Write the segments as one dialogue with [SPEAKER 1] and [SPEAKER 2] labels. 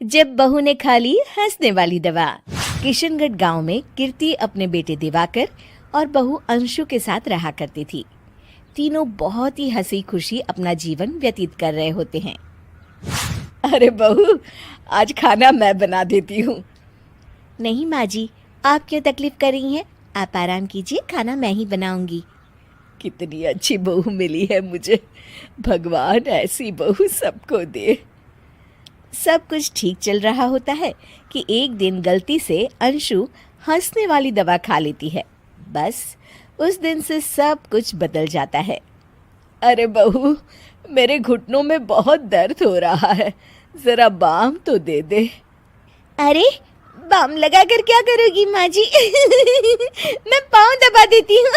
[SPEAKER 1] जब बहू ने खा ली हंसने वाली दवा। किशनगढ़ गांव में कीर्ति अपने बेटे दिवाकर और बहू अंशु के साथ रहा करती थी। तीनों बहुत ही हंसी खुशी अपना जीवन व्यतीत कर रहे होते हैं।
[SPEAKER 2] अरे बहू, आज खाना मैं बना देती हूँ।
[SPEAKER 1] नहीं माँ जी, आप क्यों तकलीफ कर रही हैं? आप आराम कीजिए, खाना मैं ही बनाऊंगी।
[SPEAKER 2] कितनी अच्छी बहू मिली है मुझे। भगवान ऐसी बहू सबको दे।
[SPEAKER 1] सब कुछ ठीक चल रहा होता है कि एक दिन गलती से अंशु हंसने वाली दवा खा लेती है। बस उस दिन से सब कुछ बदल जाता है।
[SPEAKER 2] अरे बहू, मेरे घुटनों में बहुत दर्द हो रहा है, जरा बाम तो दे दे।
[SPEAKER 1] अरे बाम लगा कर क्या करोगी माँ जी? मैं पाँव दबा देती हूँ।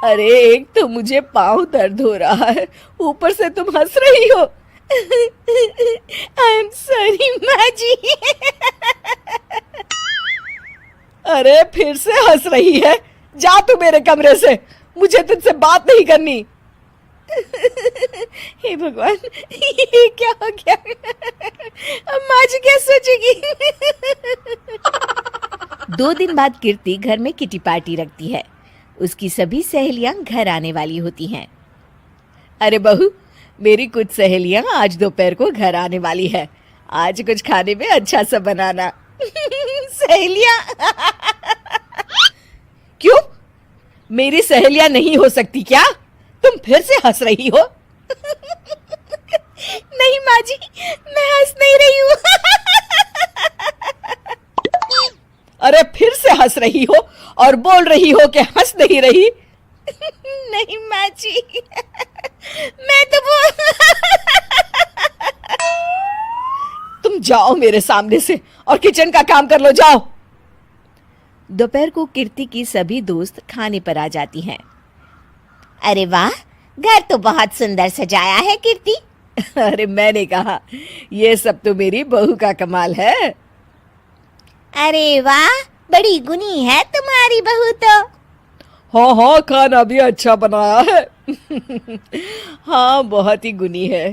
[SPEAKER 2] अरे एक तो मुझे पाँव दर्द हो रहा है, ऊपर से तुम हंस रही हो।
[SPEAKER 1] आई एम सॉरी माँ जी।
[SPEAKER 2] अरे फिर से हंस रही है, जा तू मेरे कमरे से, मुझे तुझसे बात नहीं करनी।
[SPEAKER 1] हे भगवान, ये क्या हो गया? अब माँ जी क्या सोचेगी? 2 दिन बाद कीर्ति घर में किटी पार्टी रखती है। उसकी सभी सहेलियां घर आने वाली होती हैं।
[SPEAKER 2] अरे बहू, मेरी कुछ सहेलियां आज दोपहर को घर आने वाली है। आज कुछ खाने में अच्छा सा बनाना।
[SPEAKER 1] सहेलियां?
[SPEAKER 2] क्यों? मेरी सहेलियां नहीं हो सकती क्या? तुम फिर से हंस रही हो?
[SPEAKER 1] नहीं माँ जी, मैं हंस नहीं रही हूँ।
[SPEAKER 2] अरे फिर से हंस रही हो और बोल रही हो कि हंस नहीं रही।
[SPEAKER 1] नहीं माँ जी, मैं तो वो।
[SPEAKER 2] तुम जाओ मेरे सामने से और किचन का काम कर लो, जाओ।
[SPEAKER 1] दोपहर को कीर्ति की सभी दोस्त खाने पर आ जाती हैं। अरे वाह, घर तो बहुत सुंदर सजाया है कीर्ति।
[SPEAKER 2] अरे मैंने कहा, ये सब तो मेरी बहू का कमाल है।
[SPEAKER 1] अरे वाह, बड़ी गुनी है तुम्हारी बहू तो।
[SPEAKER 2] हाँ हाँ, खाना भी अच्छा बनाया है। हाँ, बहुत ही गुनी है।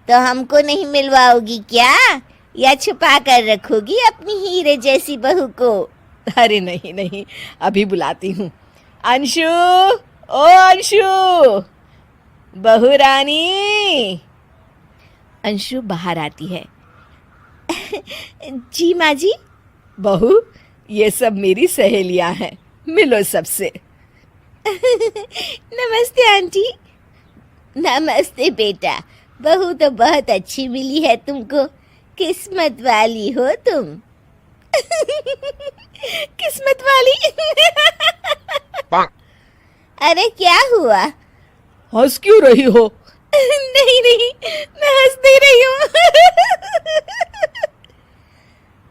[SPEAKER 1] तो हमको नहीं मिलवाओगी क्या, या छुपा कर रखोगी अपनी हीरे जैसी बहू को?
[SPEAKER 2] अरे नहीं नहीं, अभी बुलाती हूँ। अंशु, ओ अंशु, बहू रानी।
[SPEAKER 1] अंशु बाहर आती है। जी माँ जी।
[SPEAKER 2] बहू, ये सब मेरी सहेलियां हैं, मिलो सबसे।
[SPEAKER 1] नमस्ते आंटी। नमस्ते बेटा, बहू तो बहुत अच्छी मिली है तुमको। किस्मत वाली हो तुम। किस्मत वाली? अरे क्या हुआ?
[SPEAKER 2] हंस क्यों रही हो?
[SPEAKER 1] नहीं नहीं, मैं हंस नहीं रही हूँ।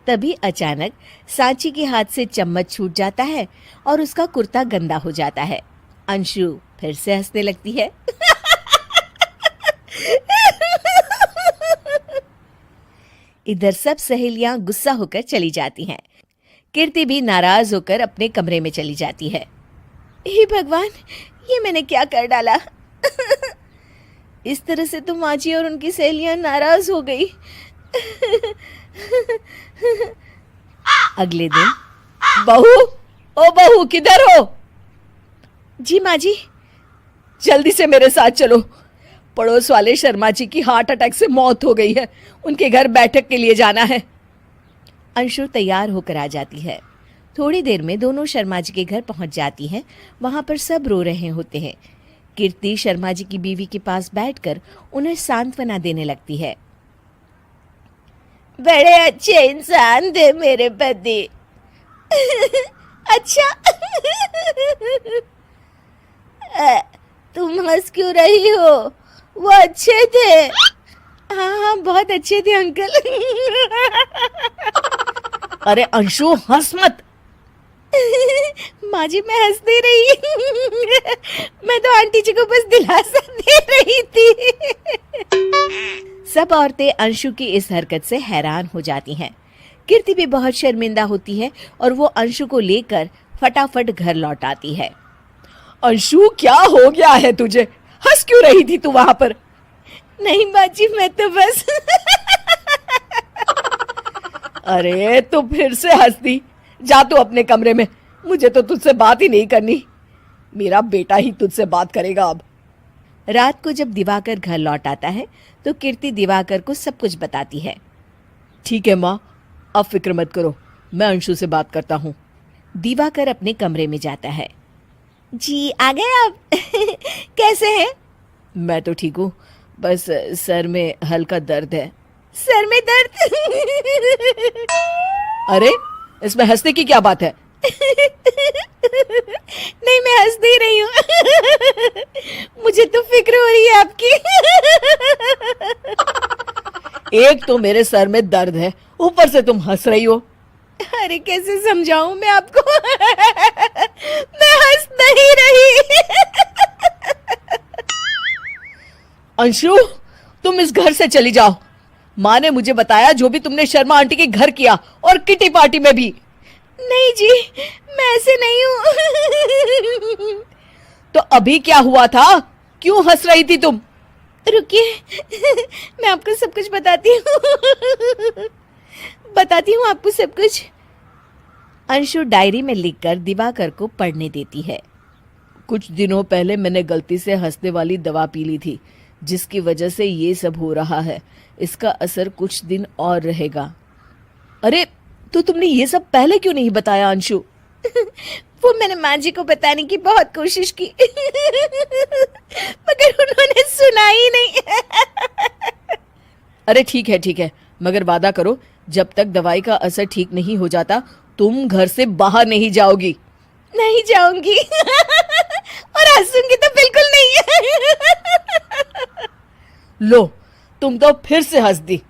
[SPEAKER 1] तभी अचानक सांची के हाथ से चम्मच छूट जाता है और उसका कुर्ता गंदा हो जाता है। अंशु फिर से हंसने लगती है। इधर सब सहेलियां गुस्सा होकर चली जाती हैं। कीर्ति भी नाराज होकर अपने कमरे में चली जाती है। हे भगवान, ये मैंने क्या कर डाला? इस तरह से तो माँ जी और उनकी सहेलियां नाराज हो गई। अगले दिन।
[SPEAKER 2] बहू, ओ बहू, किधर हो?
[SPEAKER 1] जी माँ जी।
[SPEAKER 2] जल्दी से मेरे साथ चलो। पड़ोस वाले शर्मा जी की हार्ट अटैक से मौत हो गई है, उनके घर बैठक के लिए जाना है।
[SPEAKER 1] अंशु तैयार होकर आ जाती है। थोड़ी देर में दोनों शर्मा जी के घर पहुंच जाती हैं। वहां पर सब रो रहे होते हैं। कीर्ति शर्मा जी की बीवी के पास बैठकर उन्हें सांत्वना देने लगती है। बड़े अच्छे इंसान थे मेरे पति। अच्छा। तुम हंस क्यों रही हो? वो अच्छे थे। हाँ हाँ, बहुत अच्छे थे अंकल।
[SPEAKER 2] अरे अंशु, हंस मत।
[SPEAKER 1] माँ जी, मैं हंस नहीं रही। मैं तो आंटी जी को बस दिलासा दे रही थी। सब औरतें अंशु की इस हरकत से हैरान हो जाती हैं। कीर्ति भी बहुत शर्मिंदा होती है और वो अंशु को लेकर फटाफट घर लौट आती है।
[SPEAKER 2] अंशु, क्या हो गया है तुझे? हंस क्यों रही थी तू वहां पर?
[SPEAKER 1] नहीं बाजी, मैं तो बस
[SPEAKER 2] अरे तू फिर से हंस दी। जा तू अपने कमरे में, मुझे तो तुझसे बात ही नहीं करनी। मेरा बेटा ही तुझसे बात करेगा अब।
[SPEAKER 1] रात को जब दिवाकर घर लौट आता है तो कीर्ति दिवाकर को सब कुछ बताती है।
[SPEAKER 2] ठीक है माँ, अब फिक्र मत करो, मैं अंशु से बात करता हूँ।
[SPEAKER 1] दिवाकर अपने कमरे में जाता है। जी आ गए आप? कैसे हैं?
[SPEAKER 2] मैं तो ठीक हूँ, बस सर में हल्का दर्द है।
[SPEAKER 1] सर में दर्द?
[SPEAKER 2] अरे इसमें हंसने की क्या बात है?
[SPEAKER 1] नहीं, मैं हंस नहीं रही हूँ। मुझे तो फिक्र हो रही है आपकी।
[SPEAKER 2] एक तो मेरे सर में दर्द है, ऊपर से तुम हंस रही हो।
[SPEAKER 1] अरे कैसे समझाऊं मैं आपको? मैं हंस नहीं रही।
[SPEAKER 2] अंशु, तुम इस घर से चली जाओ। माँ ने मुझे बताया जो भी तुमने शर्मा आंटी के घर किया, और किटी पार्टी में भी।
[SPEAKER 1] नहीं जी, मैं ऐसे नहीं हूँ।
[SPEAKER 2] तो अभी क्या हुआ था? क्यों हंस रही थी तुम?
[SPEAKER 1] रुकिए, मैं आपको सब कुछ बताती हूँ आपको सब कुछ। अंशु डायरी में लिखकर दिवाकर को पढ़ने देती है।
[SPEAKER 2] कुछ दिनों पहले मैंने गलती से हंसने वाली दवा पी ली थी, जिसकी वजह से ये सब हो रहा है। इसका असर कुछ दिन और रहेगा। अरे तो तुमने ये सब पहले क्यों नहीं बताया अंशु?
[SPEAKER 1] वो मैंने माँ जी को बताने की बहुत कोशिश की, मगर उन्होंने सुना ही नहीं।
[SPEAKER 2] अरे ठीक है, मगर वादा करो, जब तक दवाई का असर ठीक नहीं हो जाता तुम घर से बाहर नहीं जाओगी।
[SPEAKER 1] नहीं जाऊंगी, और हंसूंगी तो बिल्कुल नहीं।
[SPEAKER 2] लो, तुम तो फिर से हंस दी।